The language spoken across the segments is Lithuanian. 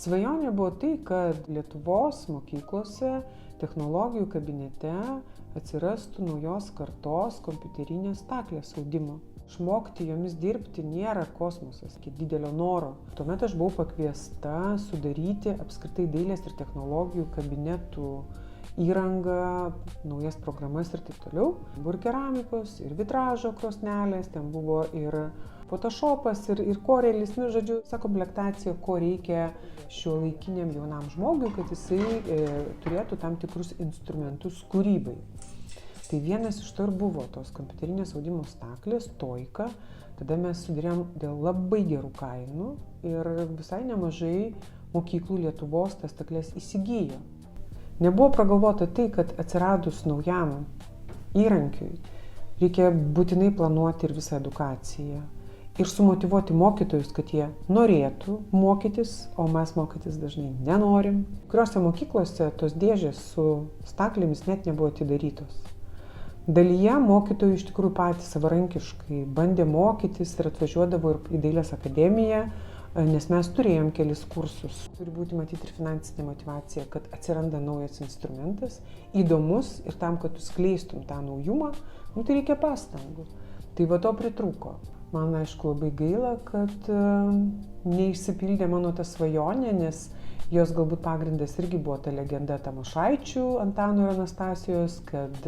Svajonė buvo tai, kad Lietuvos mokyklose technologijų kabinete atsirastų naujos kartos kompiuterinės staklės audimo. Išmokti jomis dirbti nėra kosmosas, iki didelio noro. Tuomet aš buvau pakviesta sudaryti apskritai dailės ir technologijų kabinetų įrangą, naujas programas ir taip toliau. Buvo ir keramikos, ir vitražo krosnelės, ten buvo ir Photoshopas, ir korelis, žodžiu, visa komplektacija, ko reikia šiuolaikiniam jaunam žmogui, kad jisai turėtų tam tikrus instrumentus kūrybai. Tai vienas iš to ir buvo tos kompiuterinės audimo staklės, Toika. Tada mes sudarėm dėl labai gerų kainų ir visai nemažai mokyklų Lietuvos tas staklės įsigijo. Nebuvo pragalvota tai, kad atsiradus naujam įrankiui reikia būtinai planuoti ir visą edukaciją. Ir sumotyvuoti mokytojus, kad jie norėtų mokytis, o mes mokytis dažnai nenorim. Kuriuose mokyklose tos dėžės su staklėmis net nebuvo atidarytos. Dalyje mokytojų iš tikrųjų patys savarankiškai bandė mokytis ir atvažiuodavo ir į Dailės akademiją, nes mes turėjom kelis kursus. Turi būti matyti ir finansinė motyvacija, kad atsiranda naujas instrumentas, įdomus ir tam, kad tu skleistum tą naujumą, tai reikia pastangų. Tai va to pritrūko. Man aišku labai gaila, kad neišsipildė mano ta svajonė, nes jos galbūt pagrindas irgi buvo ta legenda Tamošaičių, Antano ir Anastasijos, kad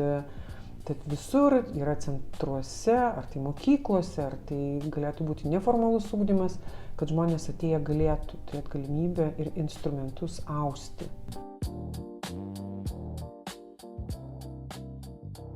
visur yra centruose, ar tai mokyklose, ar tai galėtų būti neformalus ugdymas, kad žmonės atėję galėtų turėti galimybę ir instrumentus austi.